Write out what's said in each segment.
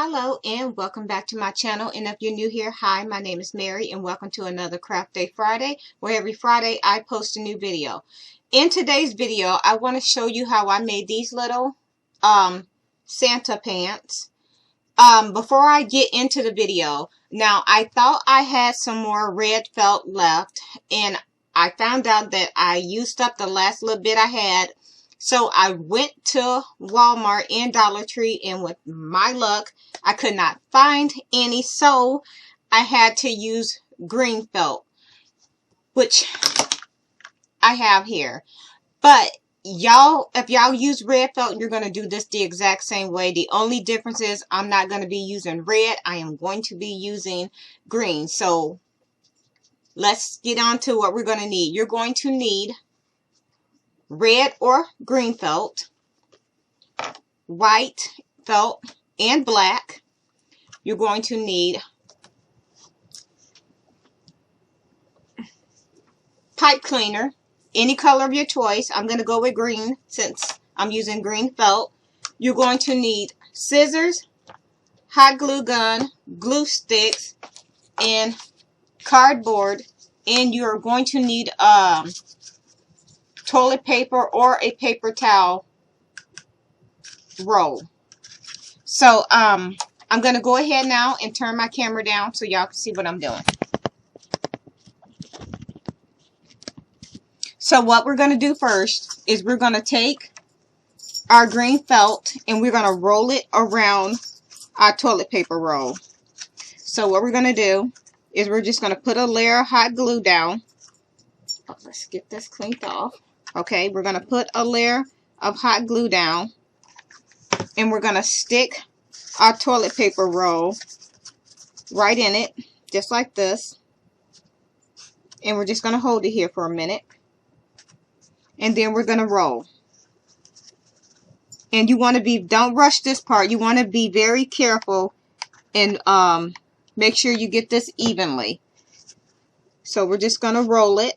Hello and welcome back to my channel, and if you're new here, hi, my name is Mary and welcome to another Craft Day Friday, where every Friday I post a new video. In today's video I want to show you how I made these little Santa pants. Before I get into the video, now I thought I had some more red felt left, and I found out that I used up the last little bit I had. So I went to Walmart and Dollar Tree, and with my luck, I could not find any, so I had to use green felt, which I have here. But y'all, if y'all use red felt, you're going to do this the exact same way. The only difference is I'm not going to be using red. I am going to be using green. So let's get on to what we're going to need. You're going to need red or green felt, white felt, and black. You're going to need pipe cleaner, any color of your choice. I'm going to go with green since I'm using green felt. You're going to need scissors, hot glue gun, glue sticks, and cardboard. And you're going to need toilet paper or a paper towel roll. So I'm going to go ahead now and turn my camera down so y'all can see what I'm doing. So what we're going to do first is we're going to take our green felt and we're going to roll it around our toilet paper roll. So what we're going to do is we're just going to put a layer of hot glue down. Oh, let's get this cleaned off. Okay, we're going to put a layer of hot glue down, and we're going to stick our toilet paper roll right in it, just like this. And we're just going to hold it here for a minute. And then we're going to roll. And you want to be, don't rush this part. You want to be very careful and make sure you get this evenly. So we're just going to roll it.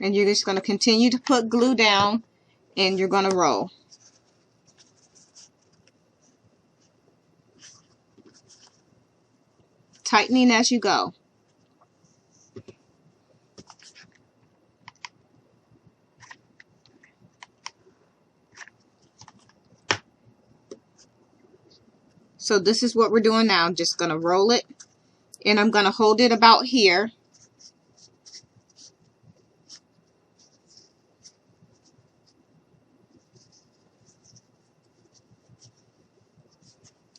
And you're just going to continue to put glue down, and you're going to roll. Tightening as you go. So this is what we're doing now. I'm just going to roll it, and I'm going to hold it about here.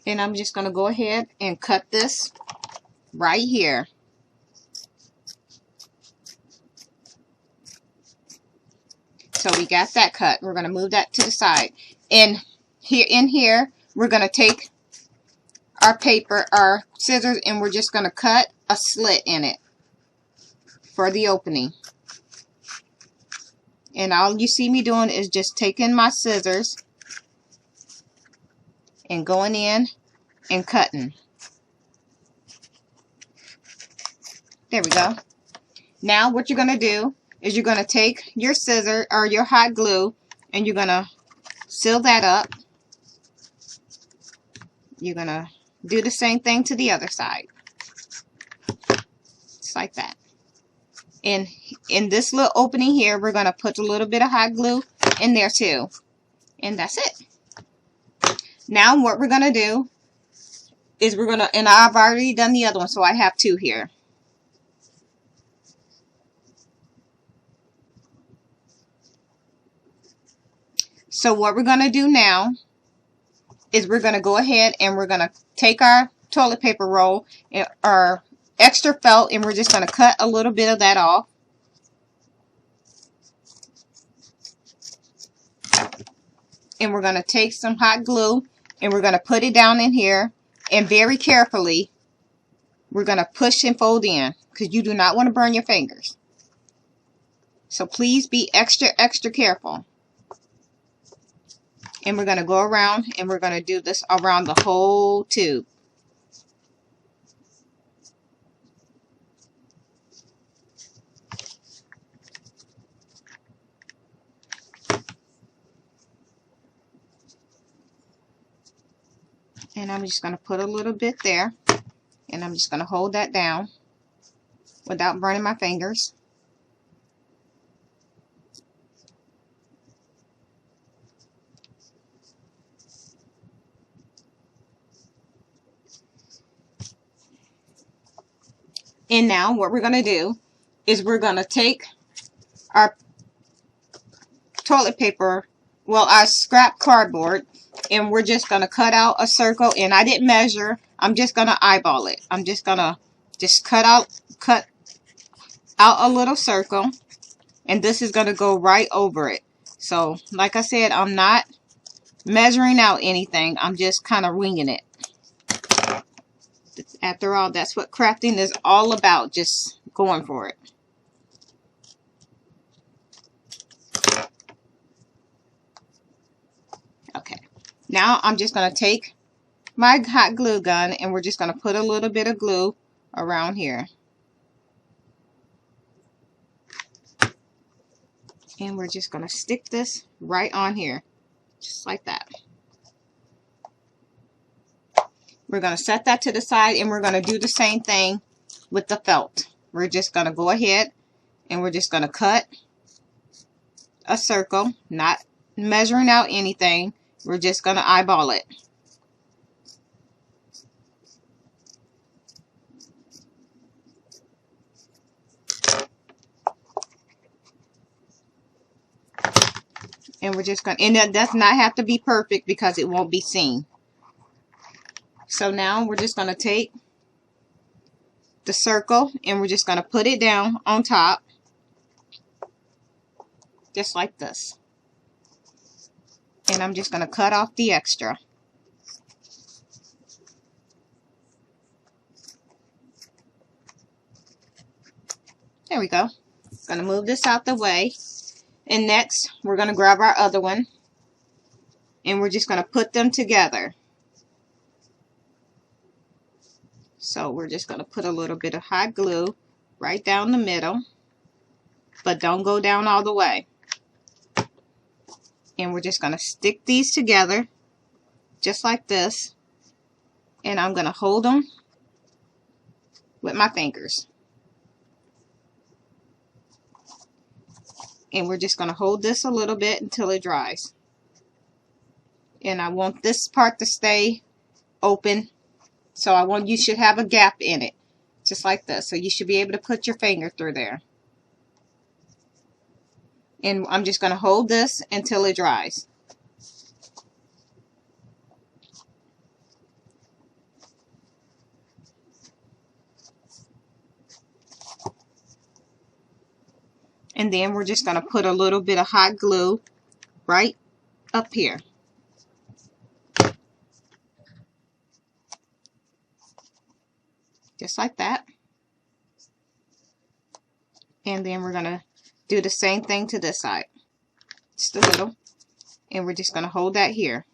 And I'm just going to go ahead and cut this right here. So we got that cut. We're going to move that to the side. And here, we're going to take our paper, our scissors, and we're just going to cut a slit in it for the opening. And all you see me doing is just taking my scissors and going in and cutting. There we go. Now what you're going to do is you're going to take your scissor or your hot glue, and you're going to seal that up. You're going to do the same thing to the other side. Just like that. And in this little opening here, we're going to put a little bit of hot glue in there too. And that's it. Now what we're going to do is we're going to, and I've already done the other one, so I have two here. So what we're going to do now is we're going to go ahead and we're going to take our toilet paper roll, our extra felt, and we're just going to cut a little bit of that off. And we're going to take some hot glue and we're going to put it down in here, and very carefully we're going to push and fold in, because you do not want to burn your fingers. So please be extra careful. And we're going to go around and we're going to do this around the whole tube. And I'm just going to put a little bit there. And I'm just going to hold that down without burning my fingers. And now what we're going to do is we're going to take our toilet paper, well, our scrap cardboard, and we're just going to cut out a circle. And I didn't measure. I'm just going to eyeball it. I'm just going to cut out a little circle, and this is going to go right over it. So like I said, I'm not measuring out anything. I'm just kind of winging it. After all, that's what crafting is all about, just going for it. Okay, now I'm just going to take my hot glue gun and we're just going to put a little bit of glue around here. And we're just going to stick this right on here, just like that. We're going to set that to the side, and we're going to do the same thing with the felt. We're just going to go ahead and we're just going to cut a circle, not measuring out anything. We're just going to eyeball it. And we're just going to, and that does not have to be perfect because it won't be seen. So now we're just going to take the circle and we're just going to put it down on top, just like this. And I'm just going to cut off the extra. There we go. Going to move this out the way. And next, we're going to grab our other one. And we're just going to put them together. So we're just going to put a little bit of hot glue right down the middle. But don't go down all the way. And we're just going to stick these together. Just like this. And I'm going to hold them with my fingers. And we're just going to hold this a little bit until it dries. And I want this part to stay open. So you should have a gap in it. Just like this. So you should be able to put your finger through there. And I'm just going to hold this until it dries. And then we're just going to put a little bit of hot glue right up here. Just like that. And then we're going to do the same thing to this side. Just a little. And we're just going to hold that here.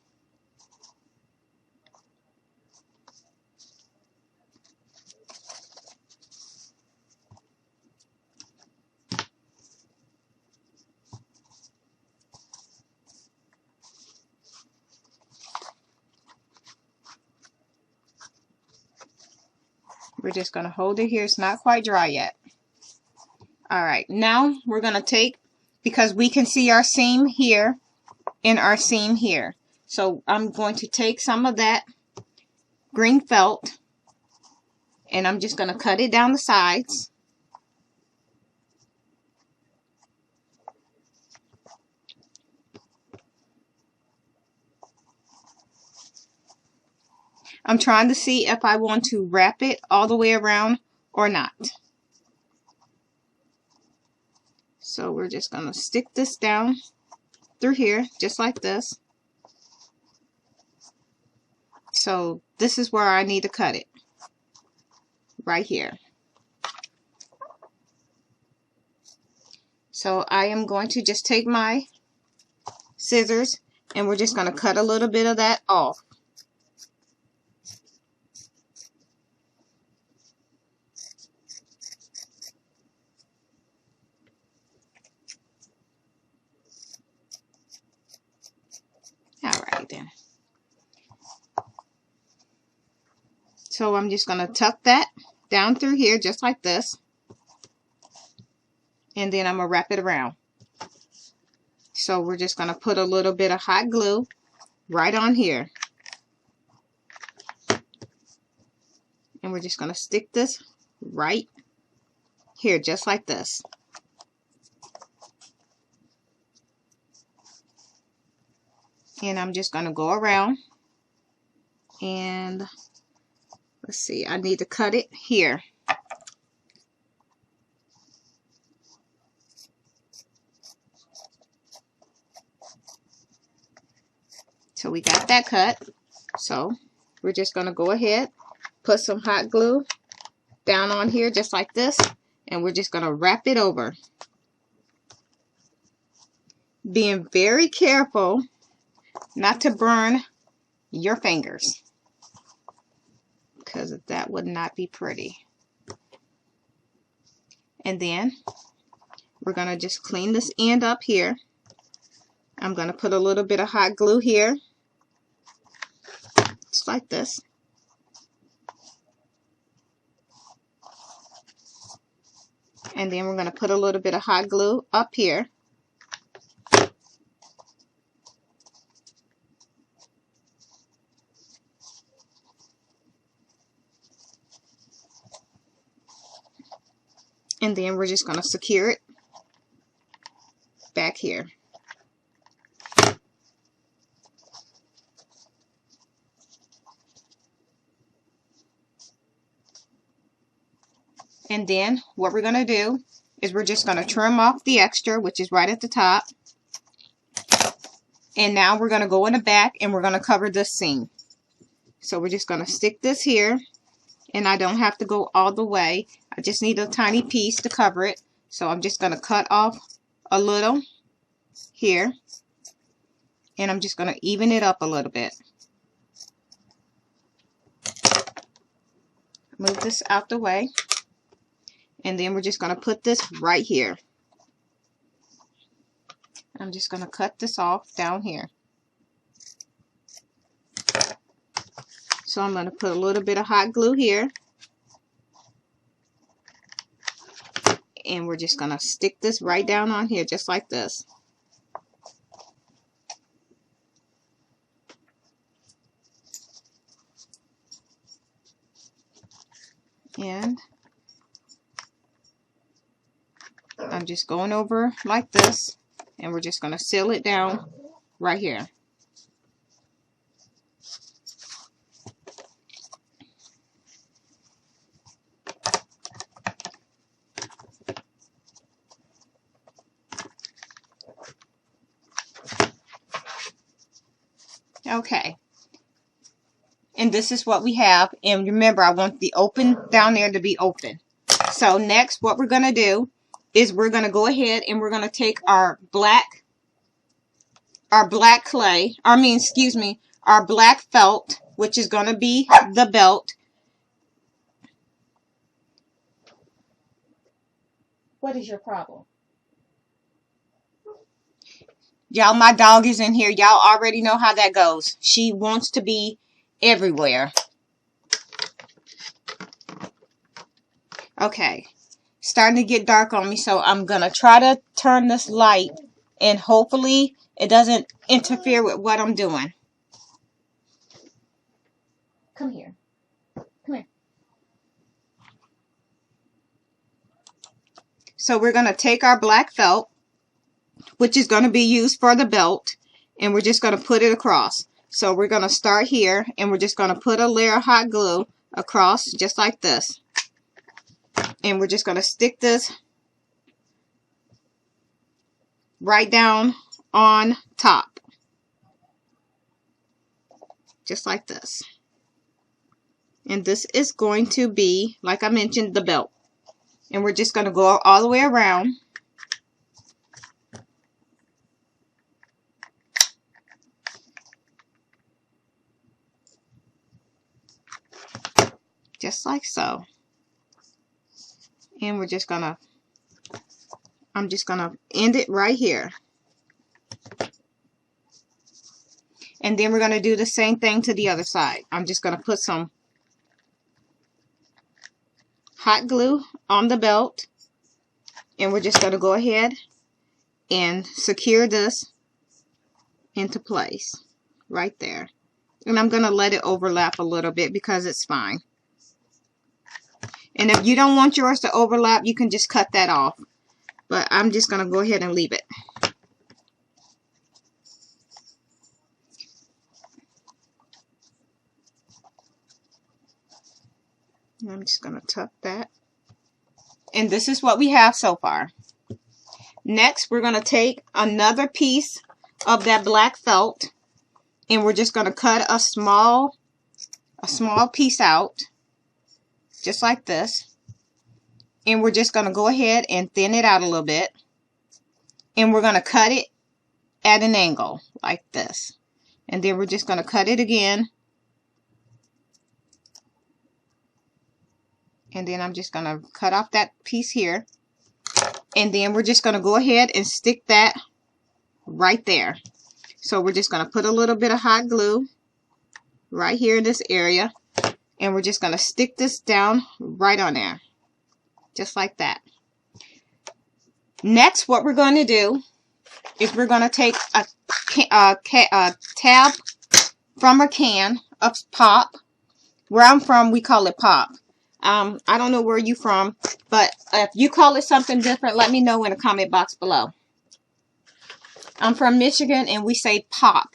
We're just going to hold it here. It's not quite dry yet. Alright, now we're going to take, because we can see our seam here and our seam here. So I'm going to take some of that green felt and I'm just going to cut it down the sides. I'm trying to see if I want to wrap it all the way around or not. So we're just going to stick this down through here, just like this. So this is where I need to cut it. Right here. So I am going to just take my scissors and we're just going to cut a little bit of that off. Alright then. So I'm just going to tuck that down through here just like this. And then I'm going to wrap it around. So we're just going to put a little bit of hot glue right on here. And we're just going to stick this right here just like this. And I'm just going to go around and let's see, I need to cut it here. So we got that cut. So we're just going to go ahead, put some hot glue down on here just like this, and we're just going to wrap it over. Being very careful not to burn your fingers, because that would not be pretty. And then we're going to just clean this end up here. I'm going to put a little bit of hot glue here, just like this. And then we're going to put a little bit of hot glue up here. And then we're just going to secure it back here. And then what we're going to do is we're just going to trim off the extra, which is right at the top. And now we're going to go in the back and we're going to cover this seam. So we're just going to stick this here. And I don't have to go all the way. I just need a tiny piece to cover it. So I'm just going to cut off a little here. And I'm just going to even it up a little bit. Move this out the way. And then we're just going to put this right here. I'm just going to cut this off down here. So I'm going to put a little bit of hot glue here. And we're just going to stick this right down on here just like this. And I'm just going over like this, and we're just going to seal it down right here. Okay. And this is what we have. And remember, I want the open down there to be open. So next, what we're going to do is we're going to go ahead and we're going to take our black clay, our black felt, which is going to be the belt. What is your problem? Y'all, my dog is in here. Y'all already know how that goes. She wants to be everywhere. Okay. Starting to get dark on me, so I'm going to try to turn this light, and hopefully it doesn't interfere with what I'm doing. Come here. Come here. So we're going to take our black felt, which is going to be used for the belt, and we're just going to put it across. So we're going to start here, and we're just going to put a layer of hot glue across just like this. And we're just going to stick this right down on top. Just like this. And this is going to be, like I mentioned, the belt. And we're just going to go all the way around. Just like so. And we're just gonna, I'm just gonna end it right here. And then we're gonna do the same thing to the other side. I'm just gonna put some hot glue on the belt, and we're just going to go ahead and secure this into place right there. And I'm going to let it overlap a little bit because it's fine. And if you don't want yours to overlap, you can just cut that off. But I'm just going to go ahead and leave it. I'm just going to tuck that. And this is what we have so far. Next, we're going to take another piece of that black felt, and we're just going to cut a small piece out, just like this. And we're just going to go ahead and thin it out a little bit. And we're going to cut it at an angle, like this. And then we're just going to cut it again. And then I'm just going to cut off that piece here. And then we're just going to go ahead and stick that right there. So we're just going to put a little bit of hot glue right here in this area. And we're just going to stick this down right on there. Just like that. Next, what we're going to do is we're going to take a tab from a can of pop. Where I'm from, we call it pop. I don't know where you're from, but if you call it something different, let me know in the comment box below. I'm from Michigan, and we say pop.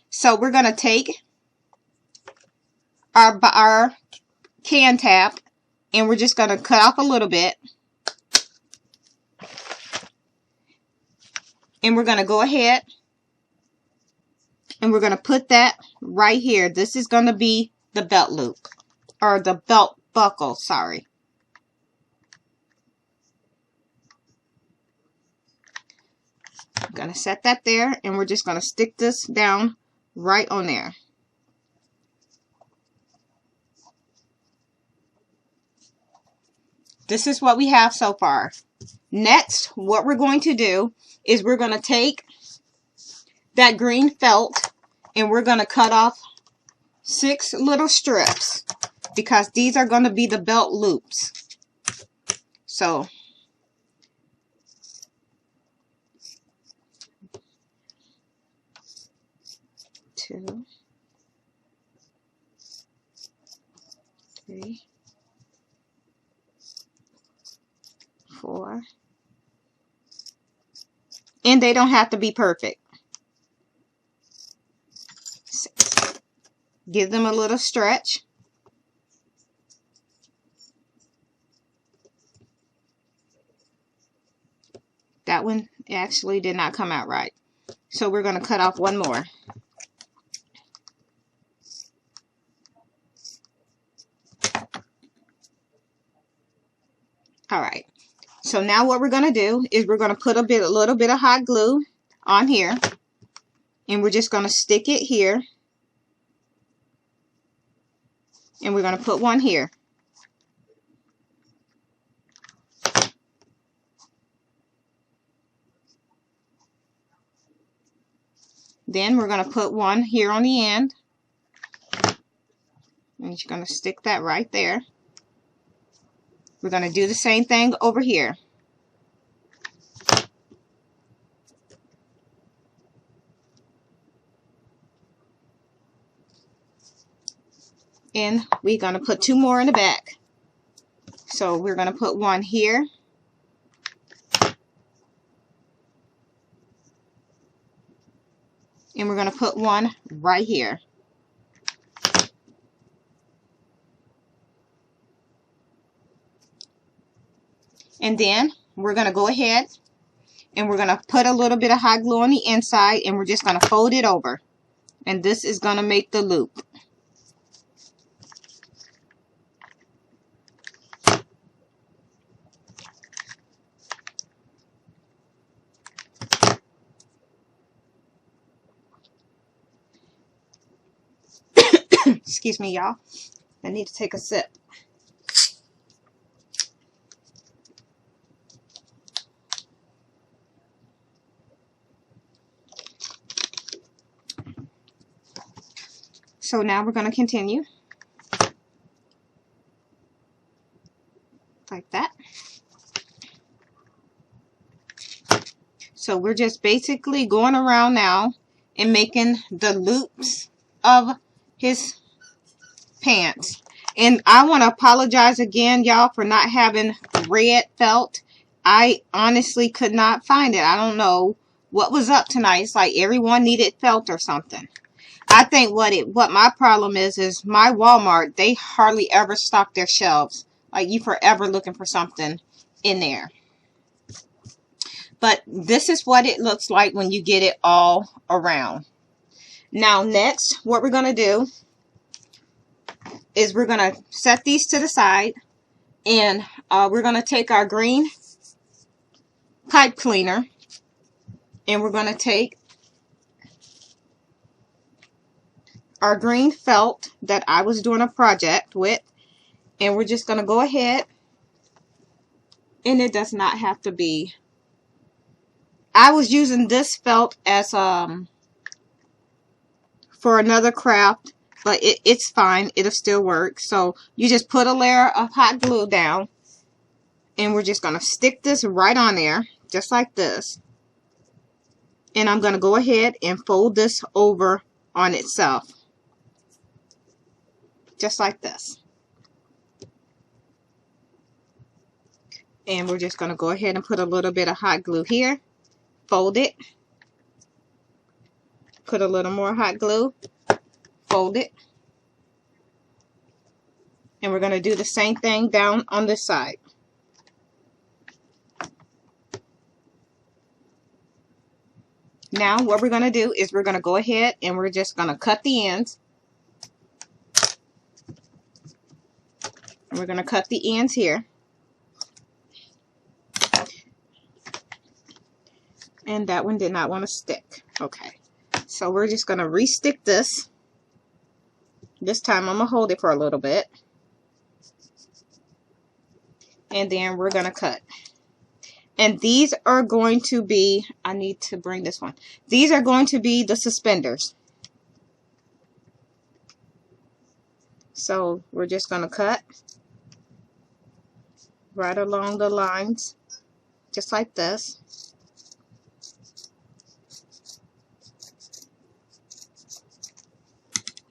So we're going to take our can tab, and we're just going to cut off a little bit. And we're going to go ahead, and we're going to put that right here. This is going to be the belt loop, or the belt buckle, sorry. I'm going to set that there, and we're just going to stick this down right on there. This is what we have so far. Next, what we're going to do is we're going to take that green felt, and we're going to cut off 6 little strips, because these are going to be the belt loops. So, two, 3, 4, and they don't have to be perfect. 6. Give them a little stretch. That one actually did not come out right. So we're going to cut off one more. Alright. So now what we're going to do is we're going to put a little bit of hot glue on here. And we're just going to stick it here. And we're going to put one here. Then we're going to put one here on the end. And you're going to stick that right there. We're going to do the same thing over here. And we're going to put 2 more in the back. So we're going to put one here. And we're going to put one right here. And then we're going to go ahead and we're going to put a little bit of hot glue on the inside, and we're just going to fold it over. And this is going to make the loop. Excuse me, y'all. I need to take a sip. So now we're going to continue. So we're just basically going around now and making the loops of his pants. And I want to apologize again, y'all, for not having red felt. I honestly could not find it. I don't know what was up tonight. It's like everyone needed felt or something. I think what my problem is my Walmart, they hardly ever stock their shelves. Like, you forever looking for something in there. But this is what it looks like when you get it all around. Now next, what we're going to do is we're going to set these to the side, and we're going to take our green pipe cleaner, and we're going to take our green felt that I was doing a project with, and we're just going to go ahead, and it does not have to be, I was using this felt as for another craft, but it's fine, it'll still work. So you just put a layer of hot glue down, and we're just going to stick this right on there just like this, and I'm going to go ahead and fold this over on itself just like this. And we're just going to go ahead and put a little bit of hot glue here, fold it, put a little more hot glue, fold it, and we're going to do the same thing down on this side. Now what we're going to do is we're going to go ahead and we're just going to cut the ends. And we're going to cut the ends here. And that one did not want to stick. Okay. So we're just going to re-stick this. This time I'm going to hold it for a little bit. And then we're going to cut. And these are going to be, I need to bring this one. These are going to be the suspenders. So we're just going to cut right along the lines, just like this.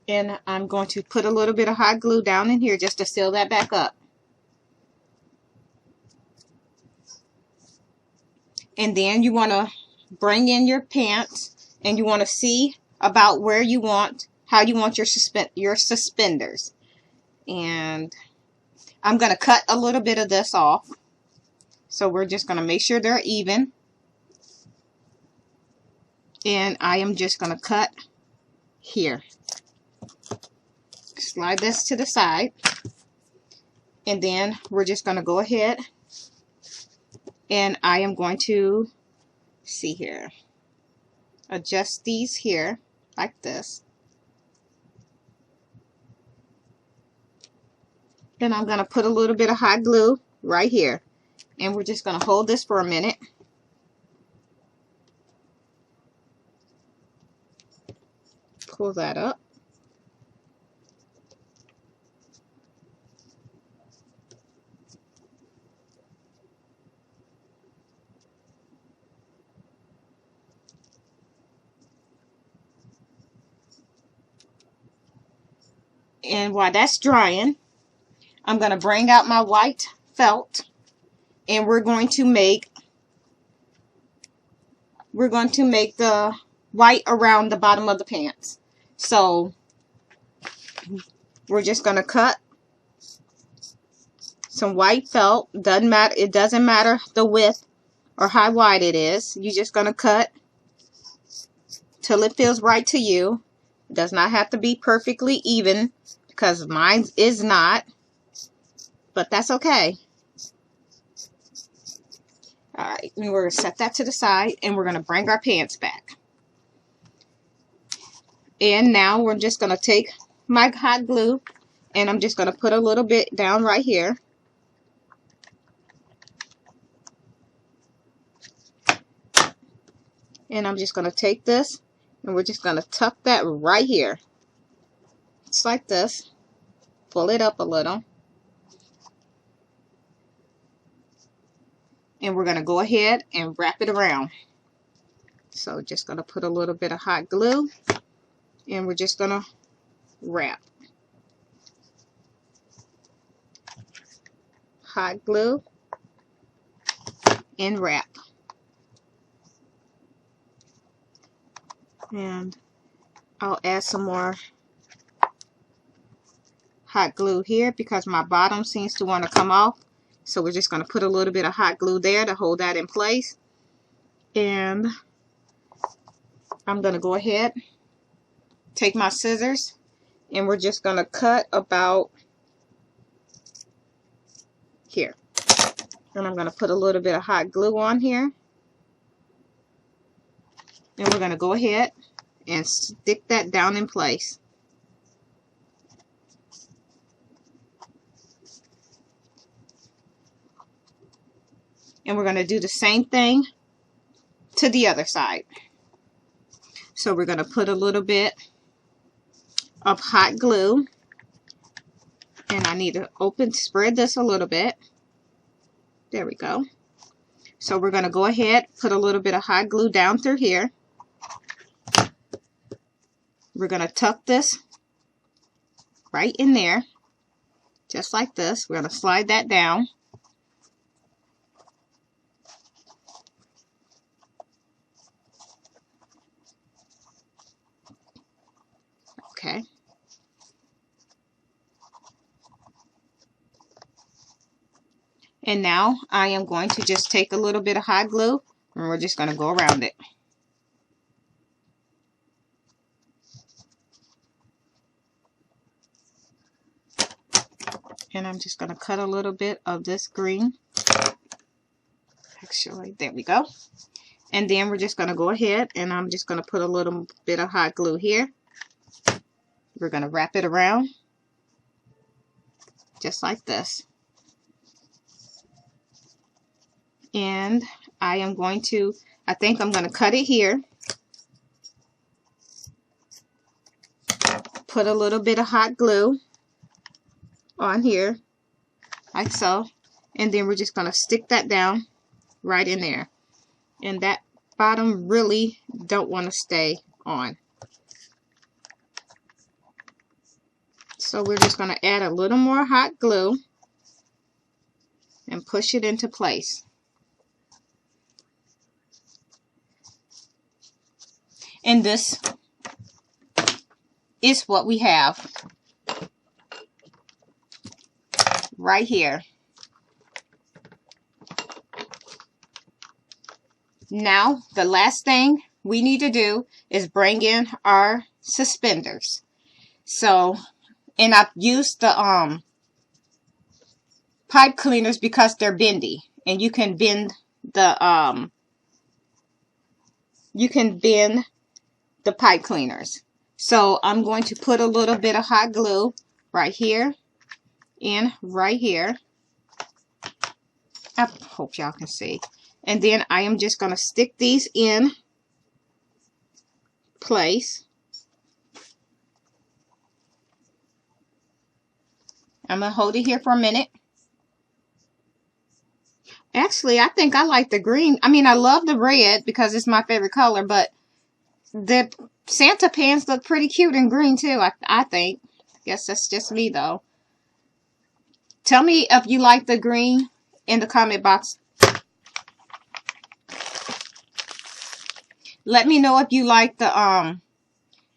And I'm going to put a little bit of hot glue down in here just to seal that back up. And then you want to bring in your pants, and you want to see about where you want, how you want your suspenders. And I'm going to cut a little bit of this off. So we're just going to make sure they're even. And I am just going to cut here. Slide this to the side. And then we're just going to go ahead, and I am going to, see here, adjust these here like this. Then I'm going to put a little bit of hot glue right here, and we're just going to hold this for a minute. Pull that up. And while that's drying, I'm going to bring out my white felt, and we're going to make the white around the bottom of the pants. So we're just going to cut some white felt. Doesn't matter, it doesn't matter the width or how wide it is. You're just going to cut till it feels right to you. It does not have to be perfectly even, because mine is not, but that's okay. Alright, we're going to set that to the side, and we're going to bring our pants back. And now we're just going to take my hot glue, and I'm just going to put a little bit down right here. And I'm just going to take this, and we're just going to tuck that right here. Just like this. Pull it up a little. And we're going to go ahead and wrap it around. So just going to put a little bit of hot glue, and we're just going to wrap. Hot glue and wrap. And I'll add some more hot glue here because my bottom seems to want to come off. So we're just going to put a little bit of hot glue there to hold that in place. And I'm going to go ahead, take my scissors, and we're just going to cut about here. And I'm going to put a little bit of hot glue on here. And we're going to go ahead and stick that down in place. And we're going to do the same thing to the other side. So we're going to put a little bit of hot glue. And I need to spread this a little bit. There we go. So we're going to go ahead, put a little bit of hot glue down through here. We're going to tuck this right in there, just like this. We're going to slide that down. Okay. And now I am going to just take a little bit of hot glue, and we're just going to go around it. And I'm just going to cut a little bit of this green. Actually, there we go. And then we're just going to go ahead, and I'm just going to put a little bit of hot glue here. We're going to wrap it around just like this. And I think I'm going to cut it here. Put a little bit of hot glue on here, like so. And then we're just going to stick that down right in there. And that bottom really don't want to stay on. So we're just going to add a little more hot glue and push it into place. And this is what we have right here. Now, the last thing we need to do is bring in our suspenders. So, and I've used the pipe cleaners because they're bendy, and you can bend the pipe cleaners. So I'm going to put a little bit of hot glue right here and right here. I hope y'all can see. And then I am just going to stick these in place. I'm going to hold it here for a minute. Actually, I think I like the green. I mean, I love the red because it's my favorite color, but the Santa pans look pretty cute in green too, I think. I guess that's just me though. Tell me if you like the green in the comment box. Let me know if you like the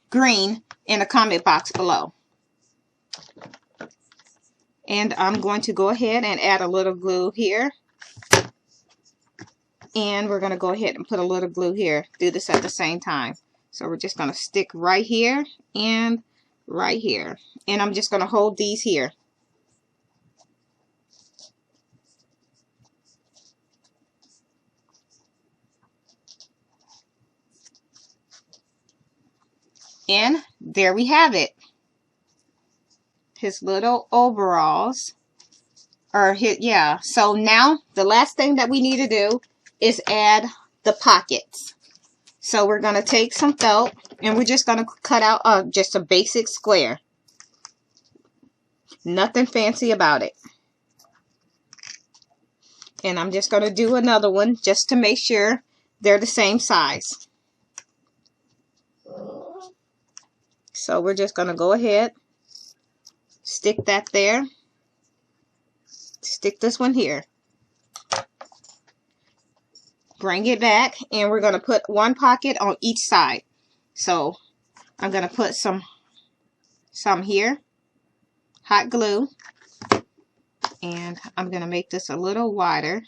green in the comment box below. And I'm going to go ahead and add a little glue here. And we're going to go ahead and put a little glue here. Do this at the same time. So we're just going to stick right here and right here. And I'm just going to hold these here. And there we have it. His little overalls. So now the last thing that we need to do is add the pockets. So we're going to take some felt and we're just going to cut out just a basic square. Nothing fancy about it. And I'm just going to do another one just to make sure they're the same size. So we're just going to go ahead, stick that there, stick this one here, bring it back, and we're going to put one pocket on each side. So I'm going to put some here, hot glue, and I'm going to make this a little wider,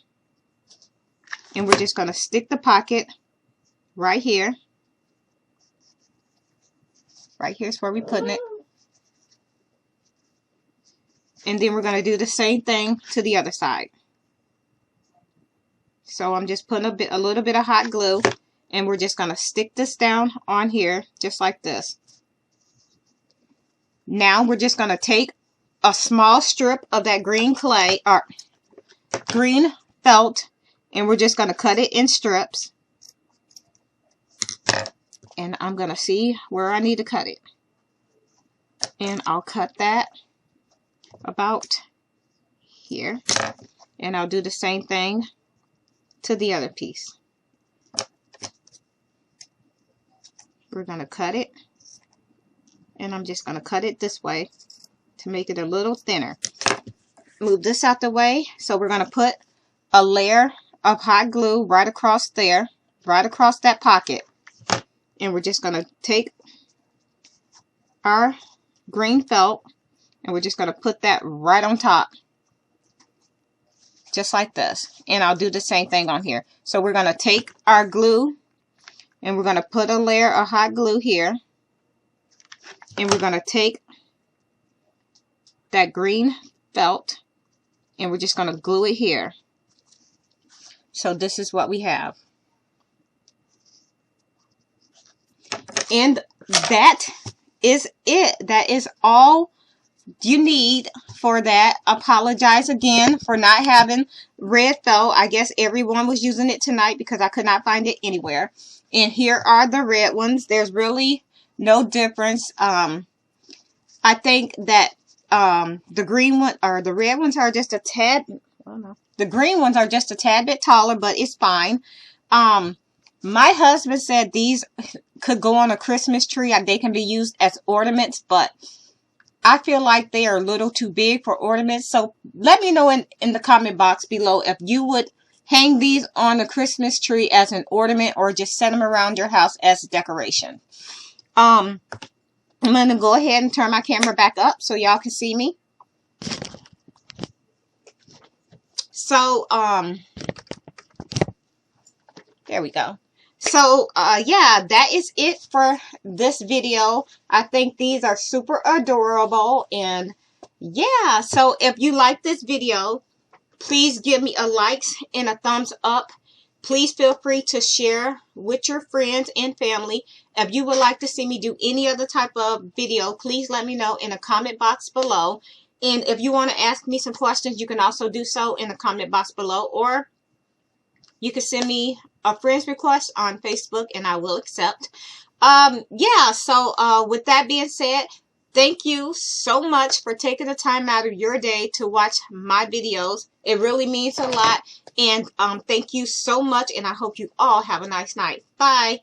and we're just going to stick the pocket right here. Right here is where we're putting it. And then we're going to do the same thing to the other side. So I'm just putting a little bit of hot glue, and we're just going to stick this down on here just like this. Now we're just going to take a small strip of that green clay or green felt, and we're just going to cut it in strips. And I'm going to see where I need to cut it. And I'll cut that about here. And I'll do the same thing to the other piece. We're going to cut it. And I'm just going to cut it this way to make it a little thinner. Move this out the way. So we're going to put a layer of hot glue right across there, right across that pocket. And we're just going to take our green felt, and we're just going to put that right on top. Just like this. And I'll do the same thing on here. So we're going to take our glue, and we're going to put a layer of hot glue here. And we're going to take that green felt, and we're just going to glue it here. So this is what we have. And that is it. That is all you need for that. Apologize again for not having red felt. I guess everyone was using it tonight because I could not find it anywhere. And here are the red ones. There's really no difference. I think that the green one or the red ones are just a tad. The green ones are just a tad bit taller, but it's fine. My husband said these could go on a Christmas tree. They can be used as ornaments, but I feel like they are a little too big for ornaments. So let me know in the comment box below if you would hang these on a Christmas tree as an ornament or just set them around your house as a decoration. I'm going to go ahead and turn my camera back up so y'all can see me. So, there we go. So, yeah, that is it for this video. I think these are super adorable. And, yeah, so if you like this video, please give me a like and a thumbs up. Please feel free to share with your friends and family. If you would like to see me do any other type of video, please let me know in the comment box below. And if you want to ask me some questions, you can also do so in the comment box below. Or you can send me a friend's request on Facebook and I will accept. Yeah, so with that being said, thank you so much for taking the time out of your day to watch my videos. It really means a lot. And thank you so much, and I hope you all have a nice night. Bye.